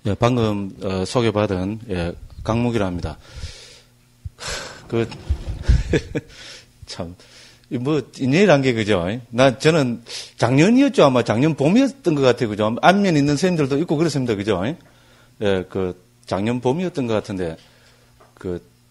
예, 방금 소개받은 강목이랍니다. 참 뭐 인연이란 게 그죠? 저는 작년이었죠 아마 작년 봄이었던 것 같아요 그죠? 안면 있는 선생님들도 있고 그렇습니다 그죠? 예, 작년 봄이었던 것 같은데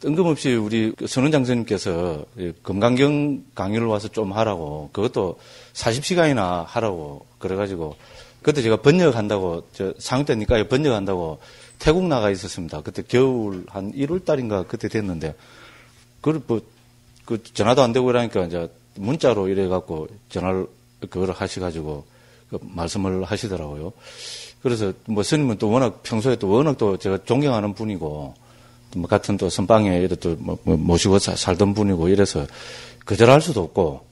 뜬금없이 우리 선원장 선생님께서 금강경 강의를 와서 좀 하라고 그것도 40시간이나 하라고 그래가지고 그때 제가 번역한다고 상위 때니까 번역한다고 태국 나가 있었습니다. 그때 겨울 한 1월 달인가 그때 됐는데 전화도 안 되고 그러니까 이제 문자로 이래갖고 전화를 그걸 하셔가지고 말씀을 하시더라고요. 그래서 뭐 스님은 또 워낙 평소에 또 워낙 또 제가 존경하는 분이고 뭐 같은 또 선방에 또 모시고 살던 분이고 이래서 거절할 수도 없고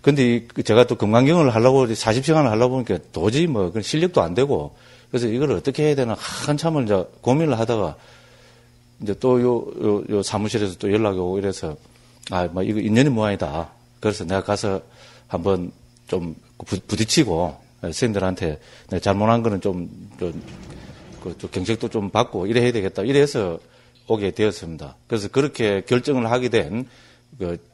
근데 제가 또 금강경을 하려고 40시간을 하려고 보니까 도저히 뭐 실력도 안 되고 그래서 이걸 어떻게 해야 되나 한참을 이제 고민을 하다가 이제 또 요 사무실에서 또 연락이 오고 이래서 뭐 이거 인연이 무한이다. 그래서 내가 가서 한번 좀 부딪히고 선생님들한테 내가 잘못한 거는 좀 경책도 좀 받고 이래 해야 되겠다. 이래서 오게 되었습니다. 그래서 그렇게 결정을 하게 된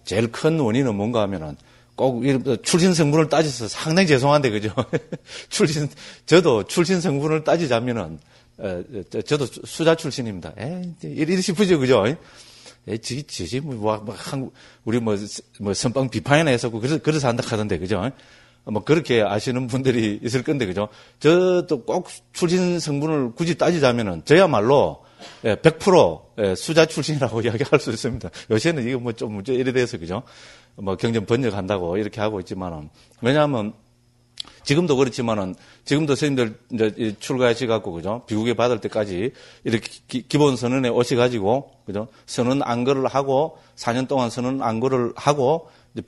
제일 큰 원인은 뭔가 하면은 꼭 출신 성분을 따져서 상당히 죄송한데 그죠? 저도 출신 성분을 따지자면은 저도 수자 출신입니다. 이리 싶으죠 그죠? 우리 선빵 비판이나 했었고 그래서 한다 하던데 그죠? 뭐 그렇게 아시는 분들이 있을 건데 그죠? 저도 꼭 출신 성분을 굳이 따지자면은 저야말로 100% 수자 출신이라고 이야기할 수 있습니다. 요새는 이거 뭐 좀 문제 이래 돼서 그죠? 뭐 경전 번역한다고 이렇게 하고 있지만은 왜냐하면 지금도 그렇지만은 지금도 선생님들 이제 출가하시갖고 그죠? 비국에 받을 때까지 이렇게 기본 선언에 오셔가지고 그죠? 선언 안거를 하고 4년 동안 선언 안거를 하고 이제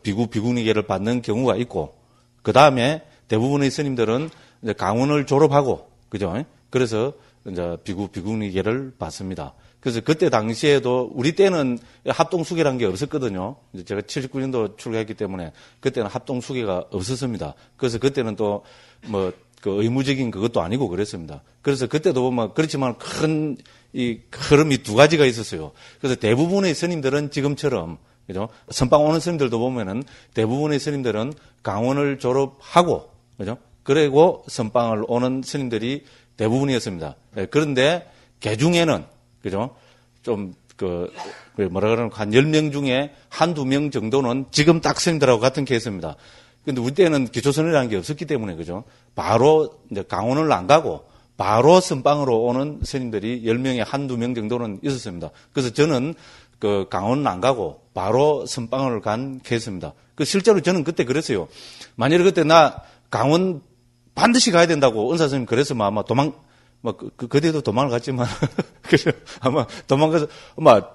비국니계를 받는 경우가 있고 그 다음에 대부분의 스님들은 이제 강원을 졸업하고 그죠? 그래서 이제 비국니계를 받습니다. 그래서 그때 당시에도 우리 때는 합동수계라는 게 없었거든요. 이제 제가 79년도 출가했기 때문에 그때는 합동수계가 없었습니다. 그래서 그때는 또 의무적인 그것도 아니고 그랬습니다. 그래서 그때도 보면 그렇지만 큰 이 흐름이 두 가지가 있었어요. 그래서 대부분의 스님들은 지금처럼 그죠? 선방 오는 스님들도 보면은 대부분의 스님들은 강원을 졸업하고 그죠? 그리고 선방을 오는 스님들이 대부분이었습니다. 그런데 개중에는 그죠? 좀, 한 10명 중에 한두 명 정도는 지금 딱 스님들하고 같은 케이스입니다. 근데 우리 때는 기초선언이라는 게 없었기 때문에, 그죠? 바로 이제 강원을 안 가고, 바로 선방으로 오는 스님들이 10명에 한두 명 정도는 있었습니다. 그래서 저는 강원은 안 가고, 바로 선방을 간 케이스입니다. 실제로 저는 그때 그랬어요. 만약에 그때 나 강원 반드시 가야 된다고 은사 스님 그래서 아마 그때도 도망을 갔지만, 그래서 아마 도망가서,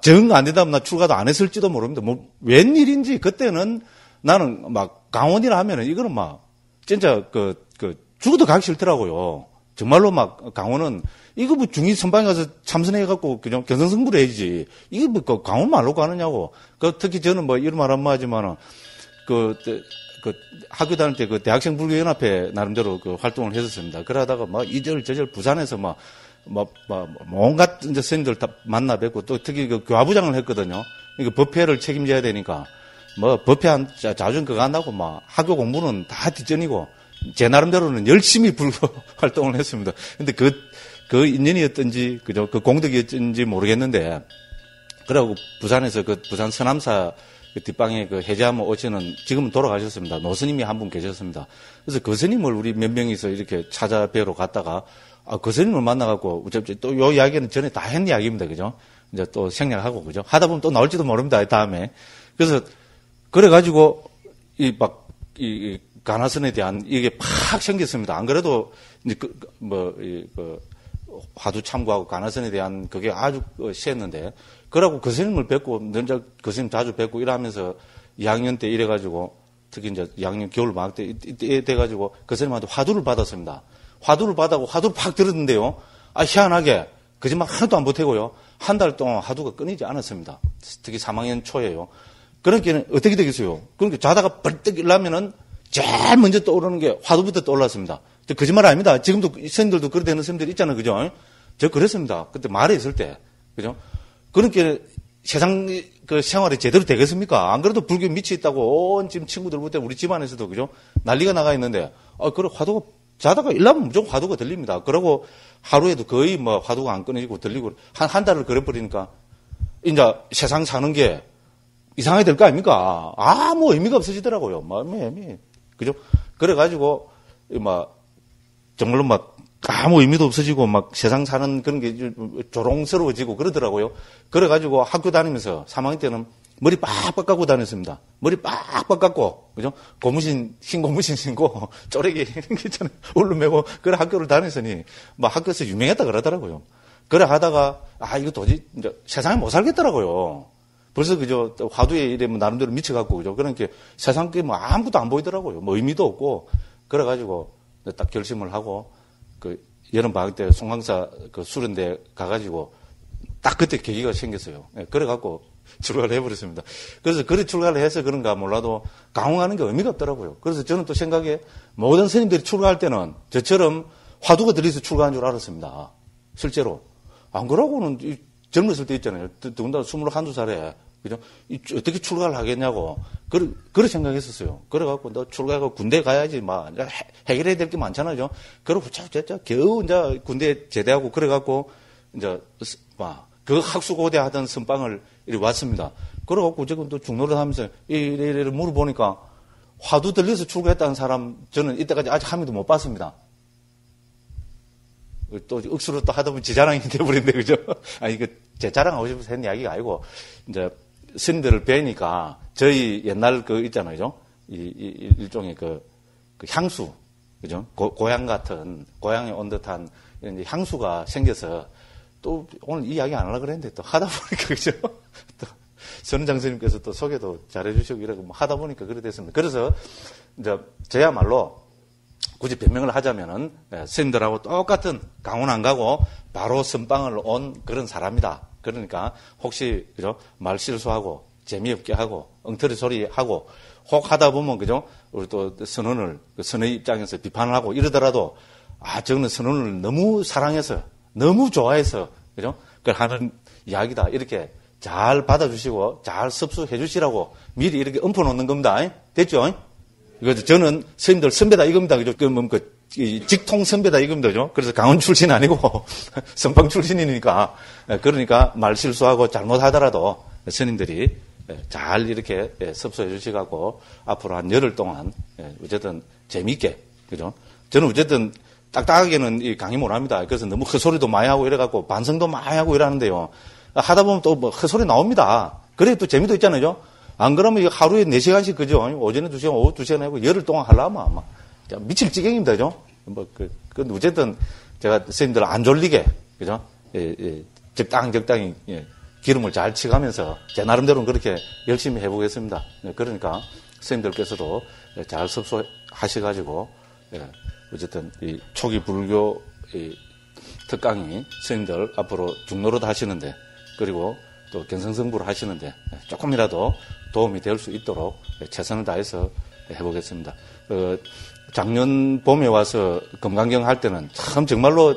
정 안 된다면 나 출가도 안 했을지도 모릅니다. 웬일인지 그때는 나는 강원이라 하면은 이거는 진짜 죽어도 가기 싫더라고요. 정말로 강원은, 이거 중위 선방에 가서 참선해갖고 그냥 견성승부를 해야지. 이거 강원 말로 가느냐고. 특히 저는 이런 말 한번 하지만은, 학교 다닐 때 대학생 불교연합회 나름대로 활동을 했었습니다. 그러다가 이절저절 부산에서 온갖 이제 스님들 다 만나 뵙고 또 특히 교화부장을 했거든요. 법회를 책임져야 되니까 법회 자주 그거 한다고 학교 공부는 다 뒷전이고 제 나름대로는 열심히 불교 활동을 했습니다. 근데 그 인연이었던지 그죠? 그 공덕이었던지 모르겠는데 그러고 부산에서 부산 서남사 뒷방에 해제하면 오시는, 지금은 돌아가셨습니다. 노스님이 한 분 계셨습니다. 그래서 그 스님을 우리 몇 명이서 이렇게 찾아뵈러 갔다가, 그 스님을 만나갖고, 또 요 이야기는 전에 다 했는 이야기입니다. 그죠? 이제 또 생략하고, 그죠? 하다 보면 또 나올지도 모릅니다. 다음에. 그래서, 그래가지고, 이 가나선에 대한 이게 팍 생겼습니다. 안 그래도, 이제 화두 참고하고 가나선에 대한 그게 아주 셌는데, 그러고 그 스님을 뵙고, 먼저 그 스님 자주 뵙고 이러면서 2학년 때 이래가지고, 특히 이제 2학년 겨울방학 때 이때 돼가지고 그 스님한테 화두를 받았습니다. 화두를 받아고 화두를 팍 들었는데요. 희한하게, 거짓말 하나도 안 보태고요. 한 달 동안 화두가 끊이지 않았습니다. 특히 3학년 초에요. 그러니까 어떻게 되겠어요? 그러니까 자다가 벌떡 일어나면은 제일 먼저 떠오르는 게 화두부터 떠올랐습니다. 저 거짓말 아닙니다. 지금도 선생님들도 그렇게 되는 선생님들 있잖아요. 그죠? 저 그랬습니다. 그때 말에 있을 때. 그죠? 그렇게 세상 그 생활이 제대로 되겠습니까? 안 그래도 불교에 미치 있다고 온 지금 친구들부터 우리 집안에서도 그죠? 난리가 나가 있는데, 그래, 화두가, 자다가 일나면 무조건 화두가 들립니다. 그러고 하루에도 거의 뭐 화두가 안 끊어지고 들리고 한 달을 그래버리니까 이제 세상 사는 게 이상하게 될 거 아닙니까? 아무 의미가 없어지더라고요. 마음이. 그죠? 그래가지고, 정말로 아무 의미도 없어지고 세상 사는 그런 게 조롱스러워지고 그러더라고요. 그래가지고 학교 다니면서 3학년 때는 머리 빡빡 깎고 다녔습니다. 머리 빡빡 깎고, 그죠? 흰 고무신 신고, 쪼래기 이런 게 있잖아요. 울루매고, 그래 학교를 다녔으니, 학교에서 유명했다 그러더라고요. 그래 하다가, 이거 도저히, 이제 세상에 못 살겠더라고요. 벌써 그저 화두에 이러면 나름대로 미쳐갖고, 그죠? 그러니까 세상 게 아무것도 안 보이더라고요. 의미도 없고, 그래가지고 딱 결심을 하고, 여름방학 때 송강사 수련대 가가지고 딱 그때 계기가 생겼어요. 그래갖고 출가를 해버렸습니다. 그래서 그래 출가를 해서 그런가 몰라도 강흥하는 게 의미가 없더라고요. 그래서 저는 또 생각에 모든 스님들이 출가할 때는 저처럼 화두가 들려서 출가한 줄 알았습니다. 실제로. 안 그러고는 젊었을 때 있잖아요. 더군다나 21~22살에. 그죠? 어떻게 출가를 하겠냐고. 그렇게 생각했었어요. 그래갖고, 너 출가하고 군대 가야지, 해결해야 될 게 많잖아요. 그러고, 겨우 이제 군대 제대하고, 그래갖고, 이제, 그 학수고대 하던 선방을 이리 왔습니다. 그래갖고, 지금 또 중노릇 하면서, 이래 물어보니까, 화두 들려서 출가했다는 사람, 저는 이때까지 아직 한 명도 못 봤습니다. 또 억수로 또 하다 보면 지 자랑이 돼버린데, 그죠? 제 자랑하고 싶어서 했는 이야기가 아니고, 이제, 스님들을 뵈니까 저희 옛날 있잖아요. 일종의 향수, 그죠? 고향 같은, 고향에 온 듯한 이런 향수가 생겨서 또 오늘 이 이야기 안 하려고 그랬는데 또 하다 보니까, 그죠? 또 선은장 스님께서 또 소개도 잘해주시고 이러고 하다 보니까 그래 됐습니다. 그래서 이제 저야말로 굳이 변명을 하자면은 스님들하고 똑같은 강원 안 가고 바로 선방을 온 그런 사람이다. 그러니까 혹시 그죠 말 실수하고 재미없게 하고 엉터리 소리 하고 혹 하다 보면 그죠 우리 또 선언을 선의 입장에서 비판을 하고 이러더라도 저는 선언을 너무 사랑해서 너무 좋아해서 그죠 그걸 하는 이야기다 이렇게 잘 받아주시고 잘 섭수해 주시라고 미리 이렇게 엎어놓는 겁니다. 됐죠? 그래서 저는 스님들 선배다 이겁니다. 그죠? 직통 선배다 이겁니다. 그죠? 그래서 강원 출신 아니고 성방 출신이니까 그러니까 말 실수하고 잘못하더라도 스님들이 잘 이렇게 섭수해 주시고 앞으로 한 열흘 동안 어쨌든 재미있게 그죠? 저는 어쨌든 딱딱하게는 이 강의 못 합니다. 그래서 너무 헛소리도 많이 하고 이래갖고 반성도 많이 하고 이러는데요. 하다 보면 또 헛소리 나옵니다. 그래 또 재미도 있잖아요. 안 그러면 하루에 4시간씩 그죠? 오전에 2시간, 오후 2시간 하고 열흘 동안 하려면 아마 미칠 지경입니다. 그죠? 어쨌든 제가 선생님들 안 졸리게, 그죠? 적당히 기름을 잘 치가면서 제 나름대로는 그렇게 열심히 해보겠습니다. 그러니까 선생님들께서도 잘 섭수하셔가지고, 어쨌든 이 초기 불교 특강이 선생님들 앞으로 중노릇 하시는데, 그리고 또 견성성부를 하시는데 조금이라도 도움이 될 수 있도록 최선을 다해서 해보겠습니다. 작년 봄에 와서 금강경 할 때는 참 정말로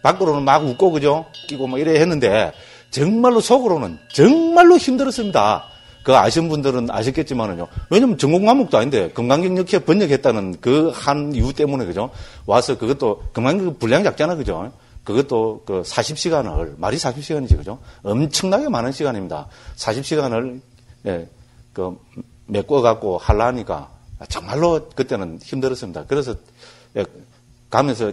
밖으로는 막 웃고 그죠? 끼고 막 이래 했는데 정말로 속으로는 정말로 힘들었습니다. 아시는 분들은 아셨겠지만은요. 왜냐면 전공 과목도 아닌데 금강경 역회 번역했다는 그 한 이유 때문에 그죠? 와서 그것도 금강경 분량이 작잖아 그죠? 그것도 40시간을, 말이 40시간이지, 그죠? 엄청나게 많은 시간입니다. 40시간을, 메꿔갖고 하려니까 정말로 그때는 힘들었습니다. 그래서, 가면서,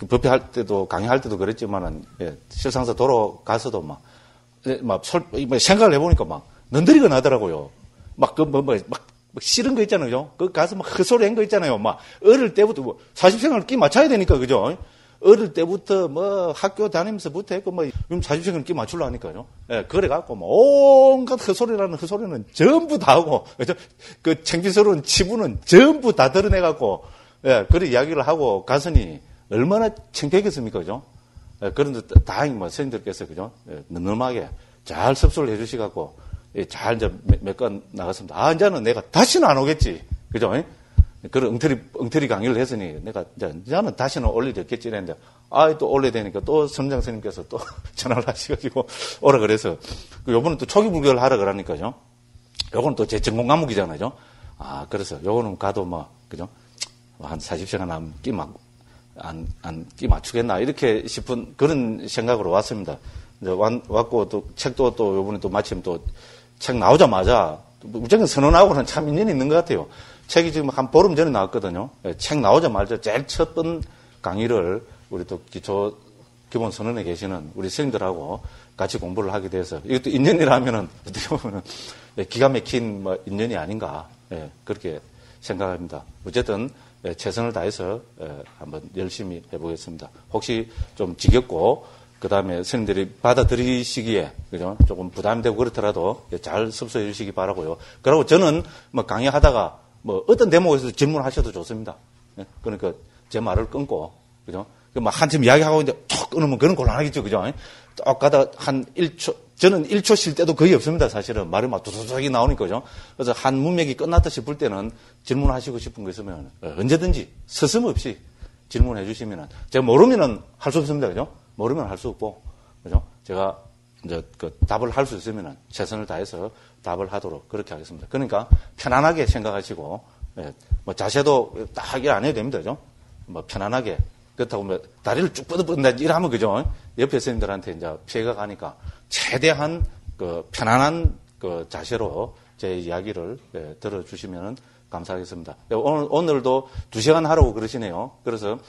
법회 할 때도, 강의할 때도 그랬지만은, 실상사 돌아가서도 생각을 해보니까 넌더리가 나더라고요. 싫은 거 있잖아요. 가서 헛소리 한 거 있잖아요. 어릴 때부터 40시간을 끼 맞춰야 되니까, 그죠? 어릴 때부터 학교 다니면서부터 했고 요즘 40시간 끼 맞추려 하니까요. 그래갖고 온갖 헛소리는 전부 다 하고 그 창피스러운 치부는 전부 다 드러내갖고 그런 이야기를 하고 갔으니 얼마나 창피했겠습니까, 그죠? 그런데 다행히 선생님들께서 그죠 늠름하게 잘 섭수를 해주시갖고 잘 이제 몇 건 나갔습니다. 이제는 내가 다시는 안 오겠지, 그죠? 그런 엉터리 강의를 했으니 내가 이제는 다시는 올릴 수 없겠지 했는데 또 올려야 되니까 또 선장 선생님께서 또 전화를 하셔가지고 오라 그래서 요번은 또 초기 불교를 하라 그러니까요. 요거는 또 제 전공 과목이잖아요. 그래서 요거는 가도 그죠? 한 40시간 끼 맞추겠나 이렇게 싶은 그런 생각으로 왔습니다. 이제 왔고 또 책도 또 요번에 또 마침 또 책 나오자마자 무조건 선언하고는 참 인연이 있는 것 같아요. 책이 지금 한 보름 전에 나왔거든요. 책 나오자마자 제일 첫 번 강의를 우리 또 기본 선언에 계시는 우리 선생님들하고 같이 공부를 하게 돼서 이것도 인연이라면은 어떻게 보면은 기가 막힌 인연이 아닌가 그렇게 생각합니다. 어쨌든 최선을 다해서 한번 열심히 해보겠습니다. 혹시 좀 지겹고 그 다음에 선생님들이 받아들이시기에 그죠? 조금 부담되고 그렇더라도 잘 섭섭해 주시기 바라고요. 그리고 저는 강의하다가 어떤 대목에서 질문하셔도 좋습니다. 그러니까 제 말을 끊고 그죠? 한참 이야기하고 있는데 툭 끊으면 그런 곤란하겠죠, 그죠? 쭉 가다 한 1초, 저는 1초 쉴 때도 거의 없습니다, 사실은. 말이 두둑둑이 나오니까, 그죠? 그래서 한 문맥이 끝났다 싶을 때는 질문하시고 싶은 거 있으면 언제든지 서슴없이 질문해 주시면은, 제가 모르면은 할 수 없습니다, 그죠? 모르면 할 수 없고, 그죠? 제가 이제 답을 할 수 있으면은 최선을 다해서 답을 하도록 그렇게 하겠습니다. 그러니까 편안하게 생각하시고, 자세도 딱 일 안 해도 됩니다, 그죠? 편안하게. 그렇다고 다리를 쭉 뻗어뻗는다 이러면 그죠? 옆에 선생님들한테 이제 피해가 가니까 최대한 편안한 자세로 제 이야기를 들어주시면 감사하겠습니다. 오늘도 2시간 하라고 그러시네요. 그래서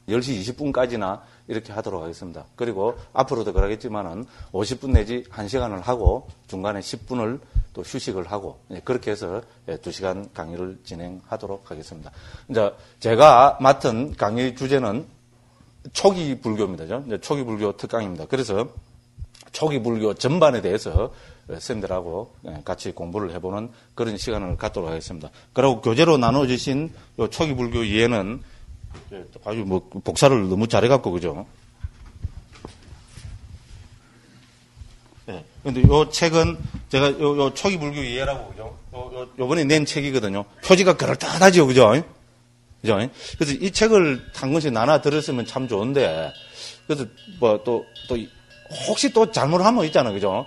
10시 20분까지나 이렇게 하도록 하겠습니다. 그리고 앞으로도 그러겠지만은 50분 내지 1시간을 하고 중간에 10분을 또 휴식을 하고 그렇게 해서 2시간 강의를 진행하도록 하겠습니다. 이제 제가 맡은 강의 주제는 초기 불교입니다. 초기 불교 특강입니다. 그래서 초기 불교 전반에 대해서 선생님들하고 같이 공부를 해보는 그런 시간을 갖도록 하겠습니다. 그리고 교재로 나눠주신 요 초기 불교 이해는 아주 복사를 너무 잘해갖고 그죠? 근데 요 책은 제가 요 초기 불교 이해라고 그죠? 요번에 낸 책이거든요. 표지가 그럴듯하죠, 그죠? 그죠? 그래서 이 책을 한 권씩 나눠 들었으면 참 좋은데, 그래서 또 혹시 또 잘못하면 있잖아요, 그죠?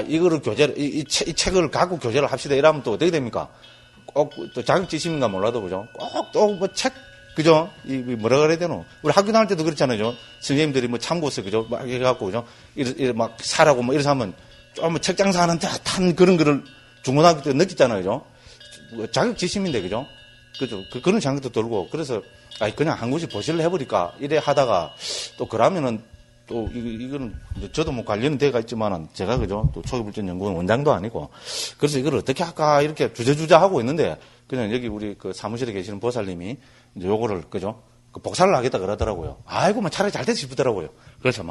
이거를 이 책을 갖고 교재를 합시다 이러면 또 어떻게 됩니까? 꼭 또 자격지심인가 몰라도 그죠? 꼭 또 책, 그죠? 뭐라 그래야 되노? 우리 학교 다닐 때도 그렇잖아요. 선생님들이 참고서, 그죠? 막 해갖고, 그죠? 막 사라고 이래서 하면 좀 책 장사하는 듯한 그런 거를 중고등학교 때 느꼈잖아요, 그죠? 자격지심인데, 그죠? 그죠? 그런 생각도 들고, 그래서, 그냥 한 권씩 보실래 해버릴까? 이래 하다가, 또 그러면은, 또, 이거는, 저도 관련은 돼가 있지만은, 제가, 그죠? 또 초기불전연구원 원장도 아니고, 그래서 이걸 어떻게 할까? 이렇게 주저주저 하고 있는데, 그냥 여기 우리 사무실에 계시는 보살님이, 이제 요거를, 그죠? 복사를 하겠다 그러더라고요. 차라리 잘 됐어 싶더라고요. 그래서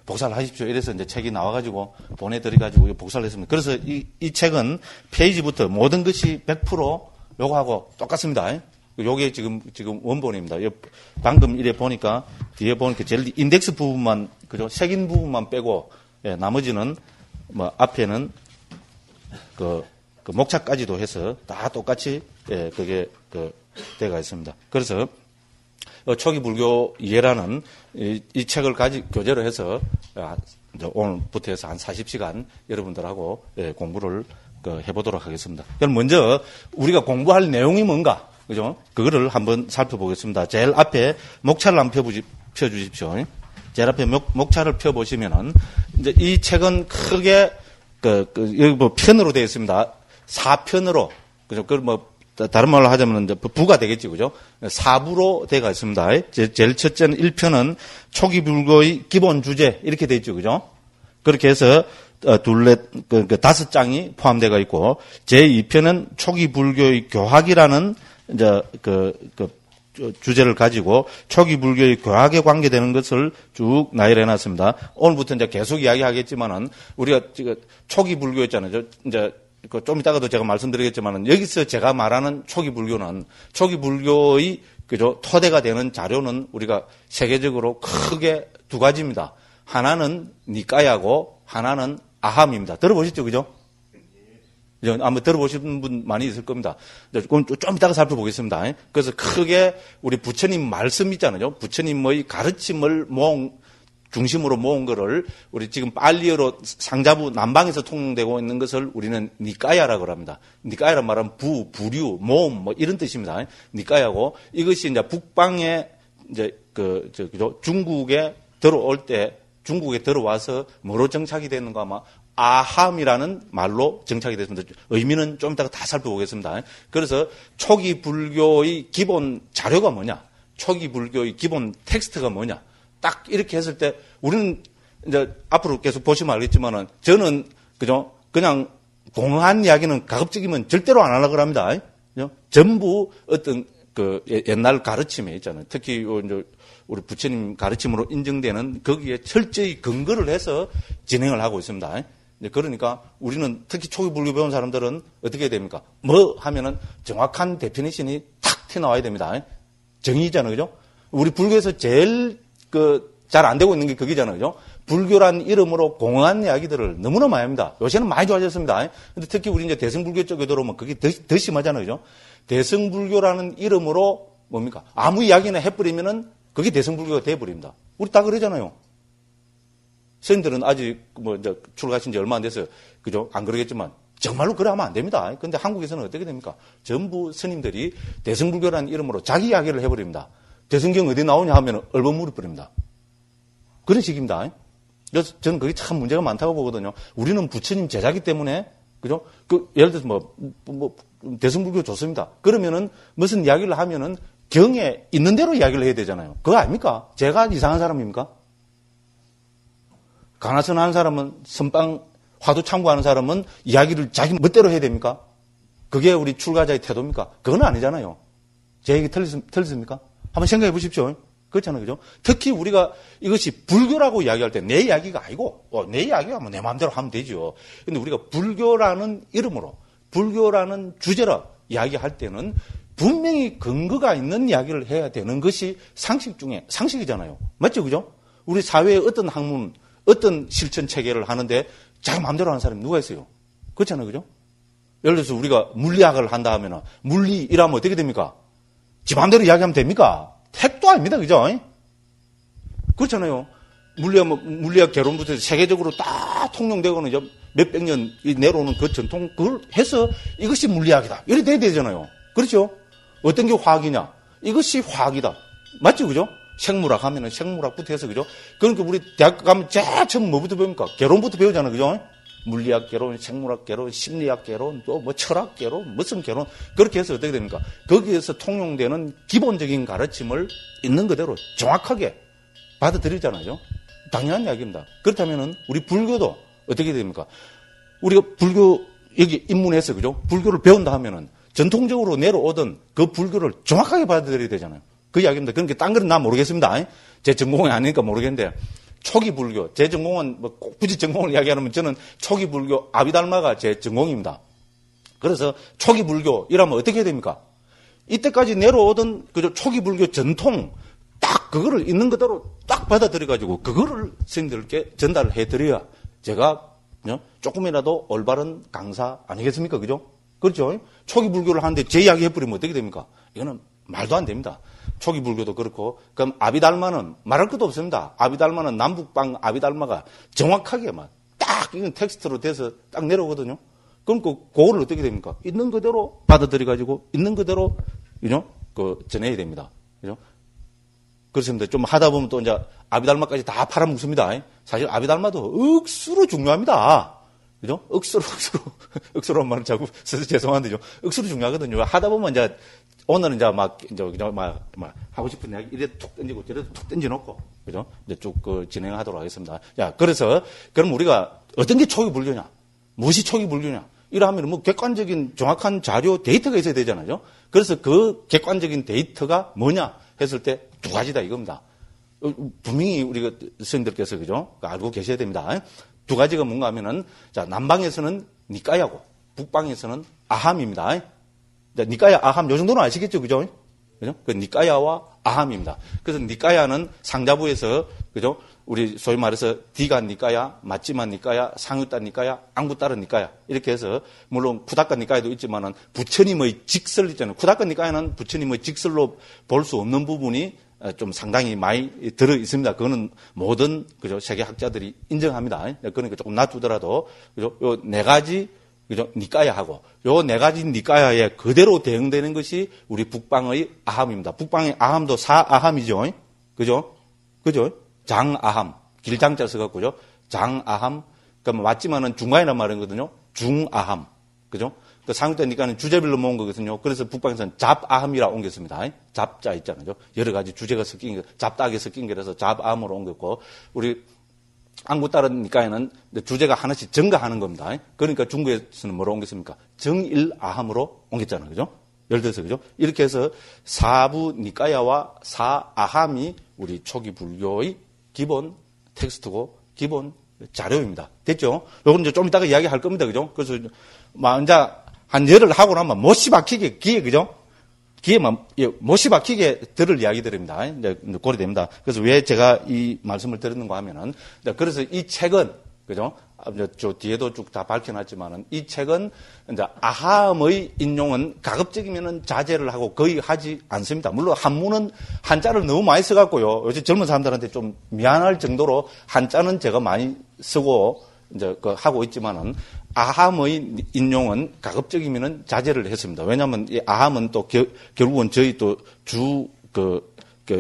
복사를 하십시오. 이래서 이제 책이 나와가지고, 보내드려가지고, 복사를 했습니다. 그래서 이 책은 페이지부터 모든 것이 100% 요거하고 똑같습니다. 요게 지금 원본입니다. 방금 이래 보니까, 뒤에 보니까 제일 인덱스 부분만, 그죠? 색인 부분만 빼고, 나머지는, 앞에는, 목차까지도 해서 다 똑같이, 그게, 되어 있습니다. 그래서, 초기 불교 이해라는 이 책을 교재로 해서, 이제 오늘부터 해서 한 40시간 여러분들하고 공부를 해보도록 하겠습니다. 그럼 먼저 우리가 공부할 내용이 뭔가, 그죠? 그거를 한번 살펴보겠습니다. 제일 앞에 목차를 한번 펴주십시오. 제일 앞에 목차를 펴보시면은, 이제 이 책은 크게, 여기 편으로 되어 있습니다. 4편으로, 그죠? 다른 말로 하자면 이제 부가 되겠지, 그죠? 4부로 되어 있습니다. 제일 첫째는 1편은 초기 불교의 기본 주제, 이렇게 되어 있죠, 그죠? 그렇게 해서, 둘레, 5장이 포함되어 있고, 제2편은 초기 불교의 교학이라는, 이제, 주제를 가지고 초기 불교의 교학에 관계되는 것을 쭉 나열해 놨습니다. 오늘부터 이제 계속 이야기하겠지만은, 우리가 지금 초기 불교였잖아요. 이제, 좀 이따가도 제가 말씀드리겠지만은, 여기서 제가 말하는 초기 불교는, 초기 불교의, 그죠? 토대가 되는 자료는 우리가 세계적으로 크게 2가지입니다. 하나는 니까야고, 하나는 아함입니다. 들어보셨죠? 그죠? 아마 들어보신 분 많이 있을 겁니다. 그럼 좀 이따가 살펴보겠습니다. 그래서 크게 우리 부처님 말씀 있잖아요. 부처님의 가르침을 중심으로 모은 거를 우리 지금 빨리어로 상자부 남방에서 통용되고 있는 것을 우리는 니까야라고 합니다. 니까야란 말은 부류, 모음 뭐 이런 뜻입니다. 니까야고 이것이 이제 북방에 이제 중국에 들어올 때 중국에 들어와서 뭐로 정착이 되는가 아마 아함이라는 말로 정착이 됐습니다. 의미는 좀 이따가 다 살펴보겠습니다. 그래서 초기 불교의 기본 자료가 뭐냐? 초기 불교의 기본 텍스트가 뭐냐? 딱 이렇게 했을 때 우리는 이제 앞으로 계속 보시면 알겠지만은 저는 그냥 공허한 이야기는 가급적이면 절대로 안 하려고 합니다. 전부 어떤 옛날 가르침에 있잖아요. 특히 이제 우리 부처님 가르침으로 인정되는 거기에 철저히 근거를 해서 진행을 하고 있습니다. 그러니까 우리는 특히 초기 불교 배운 사람들은 어떻게 해야 됩니까? 뭐 하면은 정확한 데피니션이 탁 튀어나와야 됩니다. 정의잖아요. 그죠? 우리 불교에서 제일 잘 안 되고 있는 게 그게잖아요. 그죠? 불교란 이름으로 공허한 이야기들을 너무나 많이 합니다. 요새는 많이 좋아졌습니다. 근데 특히 우리 이제 대승불교 쪽에 들어오면 그게 더 심하잖아요. 그죠? 대승불교라는 이름으로 뭡니까? 아무 이야기나 해버리면은 그게 대승불교가 돼버립니다. 우리 다 그러잖아요. 스님들은 아직 이제 출가하신 지 얼마 안 됐어요. 그죠? 안 그러겠지만 정말로 그래 하면 안 됩니다. 근데 한국에서는 어떻게 됩니까? 전부 스님들이 대승불교라는 이름으로 자기 이야기를 해버립니다. 대승경 어디 나오냐 하면 얼버무려 버립니다. 그런 식입니다. 그래서 저는 그게 참 문제가 많다고 보거든요. 우리는 부처님 제자기 때문에, 그죠? 예를 들어서 대승불교 좋습니다. 그러면은 무슨 이야기를 하면은 경에 있는 대로 이야기를 해야 되잖아요. 그거 아닙니까? 제가 이상한 사람입니까? 가나선 하는 사람은 선빵 화두 참고하는 사람은 이야기를 자기 멋대로 해야 됩니까? 그게 우리 출가자의 태도입니까? 그건 아니잖아요. 제 얘기 틀렸습니까? 한번 생각해 보십시오. 그렇잖아요. 그죠? 특히 우리가 이것이 불교라고 이야기할 때 내 이야기가 아니고, 내 이야기가 뭐 내 마음대로 하면 되죠. 근데 우리가 불교라는 이름으로, 불교라는 주제로 이야기할 때는 분명히 근거가 있는 이야기를 해야 되는 것이 상식 중에 상식이잖아요. 맞죠? 그죠? 우리 사회의 어떤 학문, 어떤 실천 체계를 하는데 자기 마음대로 하는 사람이 누가 있어요? 그렇잖아요. 그죠? 예를 들어서 우리가 물리학을 한다 하면 물리 이라면 어떻게 됩니까? 지 마음대로 이야기하면 됩니까? 택도 아닙니다. 그죠? 그렇잖아요. 물리학 개론부터 세계적으로 다 통용되고는 이제 몇백 년 내려오는 그 전통, 그걸 해서 이것이 물리학이다. 이렇게 돼야 되잖아요. 그렇죠? 어떤 게 화학이냐? 이것이 화학이다. 맞죠? 그죠? 생물학 하면은 생물학부터 해서, 그죠? 그러니까 우리 대학 가면 제일 처음 뭐부터 배웁니까? 개론부터 배우잖아요. 그죠? 물리학 개론, 생물학 개론, 심리학 개론, 또 철학 개론, 무슨 개론. 그렇게 해서 어떻게 됩니까? 거기에서 통용되는 기본적인 가르침을 있는 그대로 정확하게 받아들이잖아요. 당연한 이야기입니다. 그렇다면은 우리 불교도 어떻게 됩니까? 우리가 불교 여기 입문해서, 그죠? 불교를 배운다 하면은 전통적으로 내려오던 그 불교를 정확하게 받아들여야 되잖아요. 그 이야기입니다. 그러니까 딴 거는 난 모르겠습니다. 제 전공이 아니니까 모르겠는데 초기 불교, 제 전공은 꼭 굳이 전공을 이야기하면 저는 초기 불교 아비달마가 제 전공입니다. 그래서 초기 불교 이라면 어떻게 해야 됩니까? 이때까지 내려오던 그저 초기 불교 전통 딱 그거를 있는 그대로 딱 받아들여가지고 그거를 스님들께 전달을 해드려야 제가 조금이라도 올바른 강사 아니겠습니까? 그죠? 그렇죠? 초기 불교를 하는데 제 이야기 해버리면 어떻게 됩니까? 이거는 말도 안 됩니다. 초기 불교도 그렇고, 그럼 아비달마는 말할 것도 없습니다. 아비달마는 남북방 아비달마가 정확하게만 딱 이건 텍스트로 돼서 딱 내려오거든요. 그럼 그거를 어떻게 됩니까? 있는 그대로 받아들여가지고 있는 그대로 전해야 됩니다. 그죠? 그렇습니다. 좀 하다 보면 또 이제 아비달마까지 다 팔아먹습니다. 사실 아비달마도 억수로 중요합니다. 그죠? 억수로 말을 자꾸 써서 죄송한데요. 억수로 중요하거든요. 하다 보면 이제 오늘은 이제 막 하고 싶은 이야기 이래 툭 던지고 저래 툭 던져놓고, 그죠? 이제 쭉 진행하도록 하겠습니다. 자, 그래서 그럼 우리가 어떤 게 초기 불교냐? 무엇이 초기 불교냐? 이러하면 뭐 객관적인 정확한 자료 데이터가 있어야 되잖아요. 그래서 그 객관적인 데이터가 뭐냐 했을 때 두 가지다 이겁니다. 분명히 우리가 스님들께서, 그죠? 알고 계셔야 됩니다. 두 가지가 뭔가 하면은, 자, 남방에서는 니까야고, 북방에서는 아함입니다. 자, 니까야, 아함, 요 정도는 아시겠죠? 그죠? 그죠? 그 니까야와 아함입니다. 그래서 니까야는 상자부에서, 그죠? 우리 소위 말해서 디가 니까야, 맞지만 니까야, 상유따 니까야, 앙구따른 니까야 이렇게 해서 물론 쿠다카 니까야도 있지만은 부처님의 직설 있잖아요. 쿠다카 니까야는 부처님의 직설로 볼 수 없는 부분이 좀 상당히 많이 들어 있습니다. 그거는 모든 그죠 세계 학자들이 인정합니다. 그러니까 조금 놔두더라도 그죠 요 네 가지 그죠 니까야하고 요 네 가지 니까야에 그대로 대응되는 것이 우리 북방의 아함입니다. 북방의 아함도 사아함이죠. 그죠? 그죠? 장아함, 길장자 써갖고요. 장아함, 그러니까 맞지만은 중간이란 말이거든요. 중아함, 그죠? 그 상유대니까는 주제별로 모은 거거든요. 그래서 북방에서는 잡아함이라 옮겼습니다. 잡자 있잖아요. 여러 가지 주제가 섞인 거, 잡다하게 섞인 거라서 잡아함으로 옮겼고, 우리 앙구따르니까에는 주제가 하나씩 증가하는 겁니다. 그러니까 중국에서는 뭐로 옮겼습니까? 정일아함으로 옮겼잖아요. 그죠? 예를 들어서, 그죠? 이렇게 해서 사부 니까야와 사아함이 우리 초기 불교의 기본 텍스트고 기본 자료입니다. 됐죠? 요건 이제 좀 이따가 이야기할 겁니다. 그죠? 그래서 이제 한 열을 하고 나면 못이 박히게 기에 그죠? 기에만 못이 박히게 들을 이야기들입니다. 이제 고려됩니다. 그래서 왜 제가 이 말씀을 드렸는가 하면은 그래서 이 책은 그죠? 저 뒤에도 쭉 다 밝혀놨지만은 이 책은 이제 아함의 인용은 가급적이면은 자제를 하고 거의 하지 않습니다. 물론 한문은 한자를 너무 많이 써갖고요. 요즘 젊은 사람들한테 좀 미안할 정도로 한자는 제가 많이 쓰고 이제 하고 있지만은 아함의 인용은 가급적이면은 자제를 했습니다. 왜냐하면 이 아함은 또 결국은 저희 또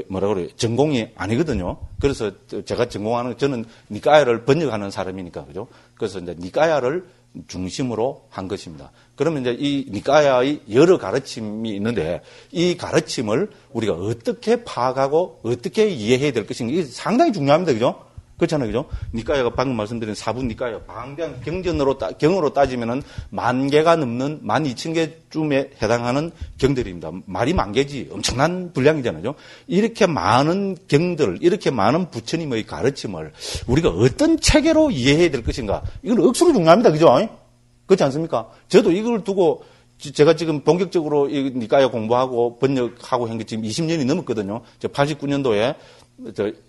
뭐라 그래요? 전공이 아니거든요. 그래서 제가 전공하는, 저는 니까야를 번역하는 사람이니까, 그죠? 그래서 이제 니까야를 중심으로 한 것입니다. 그러면 이제 이 니까야의 여러 가르침이 있는데, 이 가르침을 우리가 어떻게 파악하고 어떻게 이해해야 될 것인가, 이게 상당히 중요합니다. 그죠? 그렇잖아요. 그죠? 니까야가 방금 말씀드린 사부 니까야, 방대한 경으로 따지면은 10,000개가 넘는 12,000개쯤에 해당하는 경들입니다. 말이 10,000개지. 엄청난 분량이잖아요. 이렇게 많은 경들, 이렇게 많은 부처님의 가르침을 우리가 어떤 체계로 이해해야 될 것인가. 이건 억수로 중요합니다. 그죠? 그렇지 않습니까? 저도 이걸 두고 제가 지금 본격적으로 이 니까야 공부하고 번역하고 한 게 지금 20년이 넘었거든요. 저 89년도에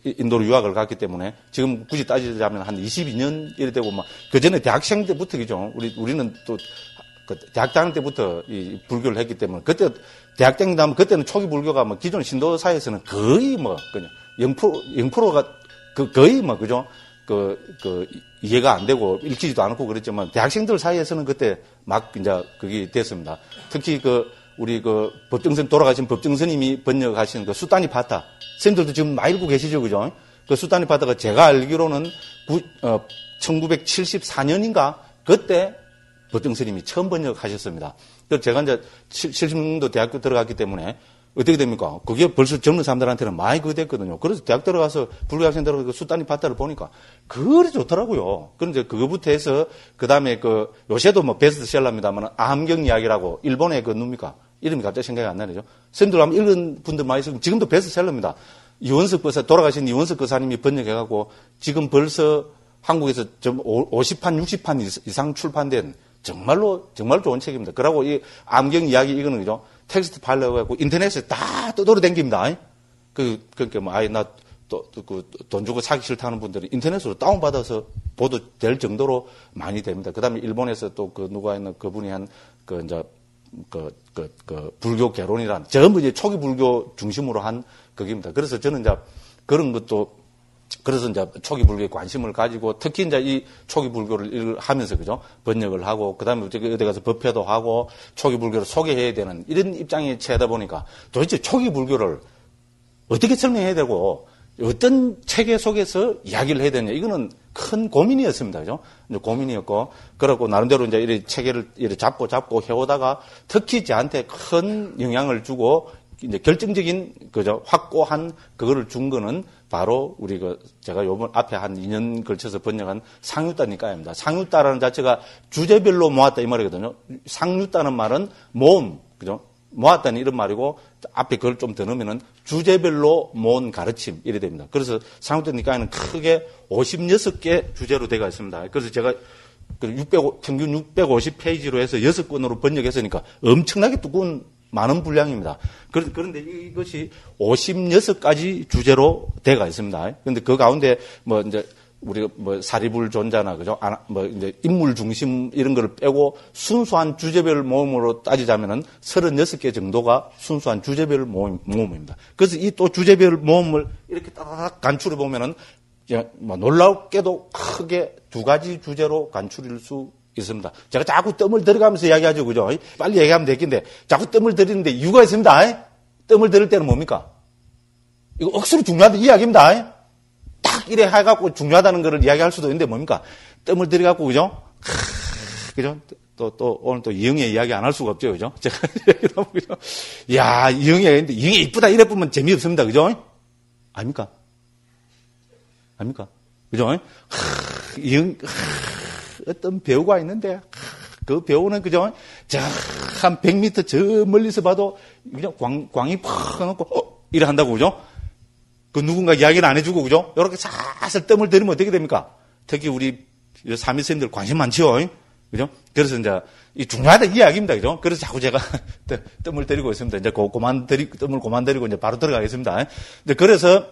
인도로 유학을 갔기 때문에 지금 굳이 따지자면 한 22년 이래 되고 막 그 전에 대학생 때부터 그죠. 우리는 또 대학 다닐 때부터 이 불교를 했기 때문에 그때 대학 다니면 그때는 초기 불교가 뭐 기존 신도사에서는 거의 뭐 그냥 0%가 거의 뭐 그죠. 이해가 안 되고 읽히지도 않고 그랬지만 대학생들 사이에서는 그때 막 이제 그게 됐습니다. 특히 우리 법정선 돌아가신 법정스님이 번역하신 수다니 파타 선생님들도 지금 많이 읽고 계시죠, 그죠? 수다니 파타가 제가 알기로는 1974년인가 그때 법정스님이 처음 번역하셨습니다. 그래서 제가 이제 70년도 대학교 들어갔기 때문에 어떻게 됩니까? 그게 벌써 젊은 사람들한테는 많이 그거 됐거든요. 그래서 대학 들어가서 불교학생 들어가서 수다니 파타를 보니까 그리 좋더라고요. 그런데 그거부터 해서 그 다음에 요새도 뭐 베스트셀러입니다만 아함경 이야기라고 일본의 누굽니까? 이름이 갑자기 생각이 안 나네요. 선생님들 한번 읽은 분들 많이 있으면 지금도 베스트셀러입니다. 이원석 거사, 돌아가신 이원석 거사님이 번역해갖고 지금 벌써 한국에서 좀 50판, 60판 이상 출판된 정말로 좋은 책입니다. 그러고 이 암경 이야기 이거는 그죠? 텍스트 파일로 해갖고 인터넷에 다 떠돌아댕깁니다. 그러니까 뭐 돈 주고 사기 싫다는 분들이 인터넷으로 다운받아서 보도 될 정도로 많이 됩니다. 그 다음에 일본에서 또 누가 있는 그분이 한 불교 개론이란 전부 이제 초기 불교 중심으로 한 거기입니다. 그래서 저는 이제 그런 것도 그래서 이제 초기 불교에 관심을 가지고 특히 이제 이 초기 불교를 하면서 그죠 번역을 하고 그다음에 어디 가서 법회도 하고 초기 불교를 소개해야 되는 이런 입장에 처하다 보니까 도대체 초기 불교를 어떻게 설명해야 되고 어떤 체계 속에서 이야기를 해야 되냐 이거는 큰 고민이었습니다. 그죠? 이제 고민이었고 그렇고 나름대로 이제 이렇게 체계를 이렇게 잡고 해오다가 특히 저한테 큰 영향을 주고 이제 결정적인 그죠 확고한 그거를 준 거는 바로 우리 제가 요번 앞에 한 2년 걸쳐서 번역한 상유따 니까야입니다. 상유따라는 자체가 주제별로 모았다 이 말이거든요. 상유따는 말은 모음 그죠? 모았다는 이런 말이고 앞에 그걸 좀 더 넣으면은 주제별로 모은 가르침 이래 됩니다. 그래서 상유따 니까야는 크게 56개 주제로 되어 있습니다. 그래서 제가 평균 650페이지로 해서 6권으로 번역했으니까 엄청나게 두꺼운 많은 분량입니다. 그런데 이것이 56가지 주제로 되어가 있습니다. 그런데 그 가운데 뭐 이제 우리가 뭐 사리불 존자나 그죠? 뭐 이제 인물 중심 이런 거를 빼고 순수한 주제별 모음으로 따지자면은 36개 정도가 순수한 주제별 모음입니다. 그래서 이 또 주제별 모음을 이렇게 따닥 간추려 보면은 뭐 놀랍게도 크게 2가지 주제로 간추릴 수 있습니다. 제가 자꾸 뜸을 들어가면서 이야기하죠, 그죠? 빨리 얘기하면 되겠는데 자꾸 뜸을 들이는데 이유가 있습니다. 뜸을 들일 때는 뭡니까? 이거 억수로 중요한 이야기입니다. 딱 이래 해갖고 중요하다는 것을 이야기할 수도 있는데 뭡니까? 뜸을 들여갖고, 그죠? 그죠? 또, 오늘 또 이영애 이야기 안 할 수가 없죠, 그죠? 제가 얘기하면, 그죠? 야, 이영애 이쁘다 이래 보면 재미없습니다, 그죠? 아닙니까? 그죠? 어떤 배우가 있는데, 그 배우는, 그죠? 한 100m 저 멀리서 봐도, 그냥 광이 팍 해놓고, 이래 한다고, 그죠? 그 누군가 이야기를 안 해주고, 그죠? 이렇게 살살 뜸을 들이면 어떻게 됩니까? 특히 우리 사미쌤들 관심 많지요? 그죠? 그래서 이제, 이 중요하다 이 이야기입니다. 그죠? 그래서 자꾸 제가 뜸을 들이고 있습니다. 이제 뜸을 그만 들이고 이제 바로 들어가겠습니다. 근데 그래서,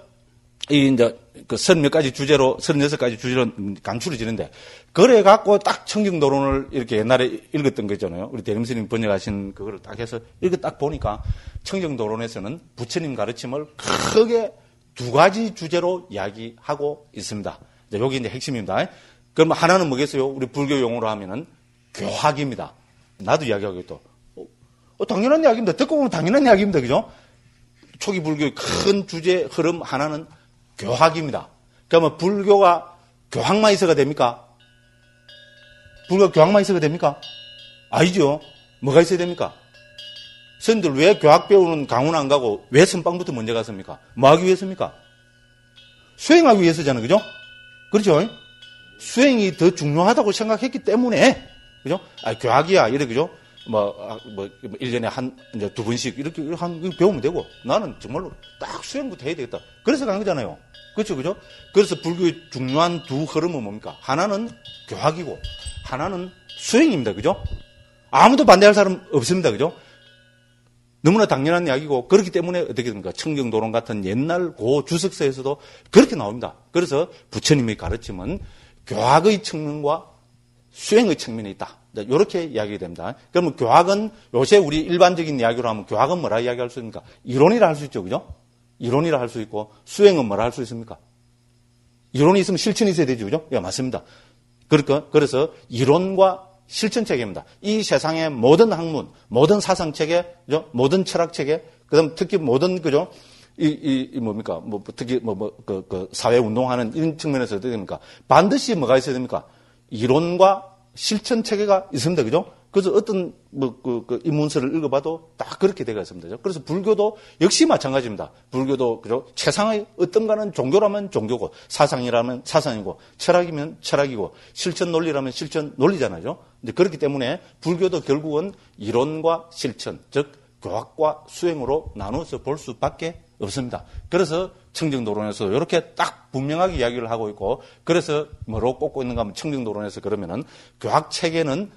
이제 그 30몇 가지 주제로, 36가지 주제로 간추려 지는데, 그래 갖고 딱 청정도론을 이렇게 옛날에 읽었던 거 있잖아요. 우리 대림스님 번역하신 그거를 딱 해서 이렇게 딱 보니까 청정도론에서는 부처님 가르침을 크게 2가지 주제로 이야기하고 있습니다. 여기 이제 핵심입니다. 그럼 하나는 뭐겠어요? 우리 불교 용어로 하면은 교학입니다. 나도 이야기하겠다. 당연한 이야기입니다. 듣고 보면 당연한 이야기입니다. 그죠? 초기 불교의 큰 주제 흐름 하나는 교학입니다. 그러면 불교가 교학만 있어가 됩니까? 불교가 교학만 있어가 됩니까? 아니죠. 뭐가 있어야 됩니까? 선생님들 왜 교학 배우는 강원 안 가고 왜 선방부터 먼저 갔습니까? 뭐 하기 위해서입니까? 수행하기 위해서잖아요. 그죠? 그렇죠? 수행이 더 중요하다고 생각했기 때문에, 그죠? 교학이야. 이래, 그죠? 1년에 이제 2번씩 이렇게 배우면 되고, 나는 정말로 딱 수행부터 해야 되겠다. 그래서 간 거잖아요. 그렇죠? 그죠? 그래서 불교의 중요한 2 흐름은 뭡니까? 하나는 교학이고, 하나는 수행입니다. 그죠? 아무도 반대할 사람 없습니다. 그죠? 너무나 당연한 이야기고 그렇기 때문에 어떻게 됩니까? 청정도론 같은 옛날 고 주석서에서도 그렇게 나옵니다. 그래서 부처님의 가르침은 교학의 측면과 수행의 측면이 있다. 이렇게 이야기됩니다. 그러면 교학은 요새 우리 일반적인 이야기로 하면 교학은 뭐라 이야기할 수 있습니까? 이론이라 할 수 있죠. 그죠? 이론이라 할 수 있고 수행은 뭐라 할 수 있습니까? 이론이 있으면 실천이 있어야 되죠. 그죠? 예, 맞습니다. 그래서 이론과 실천 체계입니다. 이 세상의 모든 학문, 모든 사상 체계, 그죠? 모든 철학 체계, 그다음 특히 모든 그죠? 뭡니까? 특히 사회 운동하는 이런 측면에서 어떻게 됩니까? 반드시 뭐가 있어야 됩니까? 이론과 실천 체계가 있습니다. 그죠? 그래서 어떤 입문서를 읽어봐도 딱 그렇게 되어 있습니다. 그래서 불교도 역시 마찬가지입니다. 불교도 그죠? 최상의 어떤가는 종교라면 종교고, 사상이라면 사상이고, 철학이면 철학이고, 실천 논리라면 실천 논리잖아요. 이제 그렇기 때문에 불교도 결국은 이론과 실천, 즉 교학과 수행으로 나눠서 볼 수밖에 없습니다. 그래서 청정도론에서 이렇게 딱 분명하게 이야기를 하고 있고, 그래서 뭐로 꼽고 있는가 하면 청정도론에서 그러면은 교학 체계는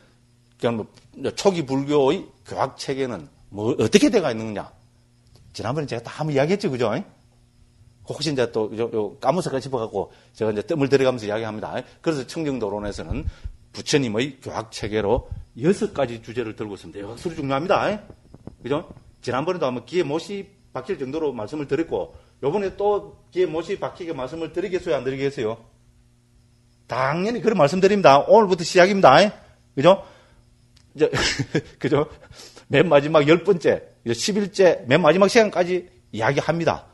그러니까 초기 불교의 교학 체계는 뭐 어떻게 돼가 있느냐? 지난번에 제가 다 한번 이야기했죠, 그죠? 혹시 이제 또 까무서가 짚어갖고 제가 이제 뜸을 들여가면서 이야기합니다. 그래서 청정도론에서는 부처님의 교학 체계로 6가지 주제를 들고 있습니다. 이거 확실히 중요합니다. 그죠? 지난번에도 아마 귀에 못이 박힐 정도로 말씀을 드렸고, 요번에 또 귀에 못이 박히게 말씀을 드리겠어요, 안 드리겠어요? 당연히 그런 말씀 드립니다. 오늘부터 시작입니다. 그죠? 그죠? 맨 마지막 10번째, 10일째, 맨 마지막 시간까지 이야기합니다.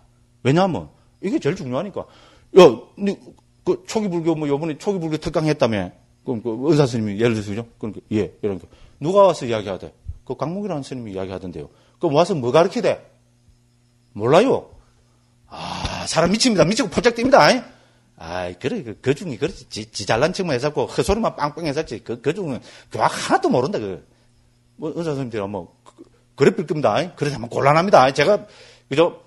왜냐하면, 이게 제일 중요하니까. 그 초기 불교, 요번에 초기 불교 특강 했다며. 그럼 의사 스님이 예를 들어서, 그죠? 그러니까, 예, 이러니까. 누가 와서 이야기하대? 그 강목이라는 스님이 이야기하던데요. 그럼 와서 뭐 가르치대? 몰라요. 사람 미칩니다. 미치고 포착 뜁니다. 그래, 그 중에, 그렇지. 지 잘난 척만 해서고, 헛소리만 빵빵 해서지. 그 중은 교학 하나도 모른다, 의사 선생님들은 그래 빌 겁니다. 그래서 한번 곤란합니다. 제가, 그죠,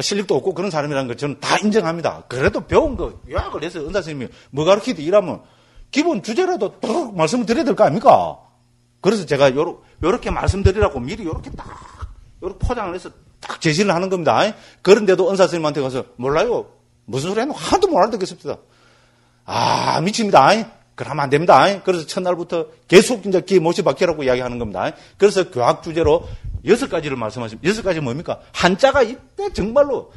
실력도 없고 그런 사람이라는 걸 저는 다 인정합니다. 그래도 배운 거, 요약을 해서 의사 선생님이 뭐 가르치듯 이러면 기본 주제라도 쭉 말씀을 드려야 될 거 아닙니까? 그래서 제가 요렇게 말씀드리라고 미리 요렇게 딱 이렇게 포장을 해서 딱 제시를 하는 겁니다. 그런데도 은사 스님한테 가서 몰라요. 무슨 소리 하노? 하도 못 알아듣겠습니다. 아, 미칩니다. 그러면 안 됩니다. 그래서 첫날부터 계속 이제 기 못이 박혀라고 이야기하는 겁니다. 그래서 교학 주제로 6가지를 말씀하십니다. 6가지 뭡니까? 한자가 이때 정말로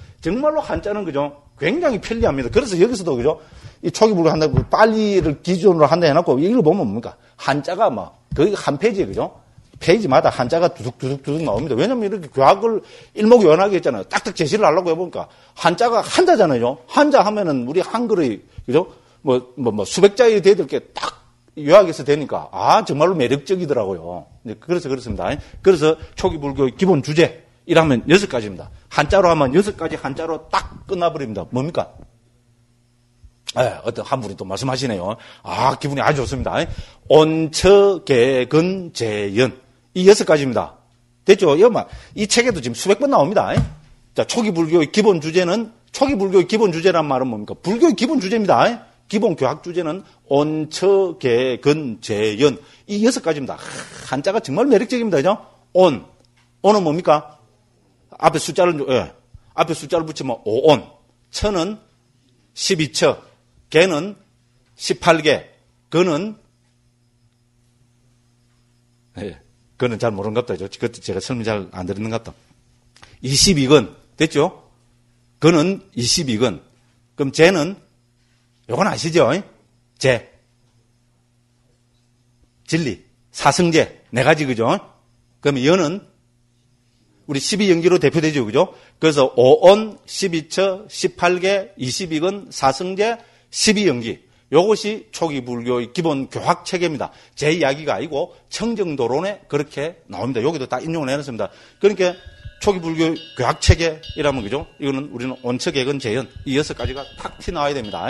한자는 그죠? 굉장히 편리합니다. 그래서 여기서도 그죠? 이 초기불교 한다고 빨리를 기준으로 한다 해놓고 이걸 보면 뭡니까? 한자가 거의 한 페이지에 그죠? 페이지마다 한자가 두둑두둑 나옵니다. 왜냐면 이렇게 교학을 일목요연하게 했잖아요. 딱딱 제시를 하려고 해보니까 한자가 한자잖아요. 한자 하면은 우리 한글의 그죠? 수백 자에 대들 게 딱 요약해서 되니까, 정말로 매력적이더라고요. 그래서 그렇습니다. 그래서 초기 불교의 기본 주제, 이라면 6가지입니다. 한자로 하면 6가지 한자로 딱 끝나버립니다. 뭡니까? 어떤 한 분이 또 말씀하시네요. 기분이 아주 좋습니다. 온처개근 재연. 이 6가지입니다. 됐죠? 이 책에도 지금 수백 번 나옵니다. 자, 초기 불교의 기본 주제는, 초기 불교의 기본 주제란 말은 뭡니까? 불교의 기본 주제입니다. 기본 교학 주제는 온처개근 재연. 이 6가지입니다. 한자가 정말 매력적입니다. 그죠? 온은 뭡니까? 앞에 숫자를 붙이면 5온. 처는 12처. 개는 18개. 근은 그는 잘 모르는 것 같다. 그것도 제가 설명 잘 안 드리는 것 같다. 22근. 됐죠? 근은 22근. 그럼 재는 요건 아시죠? 재. 진리. 사성재. 4가지, 그죠? 그럼 연은 우리 12연기로 대표되죠, 그죠? 그래서 5온, 12처, 18개, 22근, 사성재, 12연기. 요것이 초기 불교의 기본 교학 체계입니다. 제 이야기가 아니고 청정도론에 그렇게 나옵니다. 여기도 다 인용을 해놨습니다. 그러니까 초기 불교 교학 체계이라면 그죠? 이거는 우리는 온처개근 재연 이 6가지가 탁 튀어나와야 됩니다.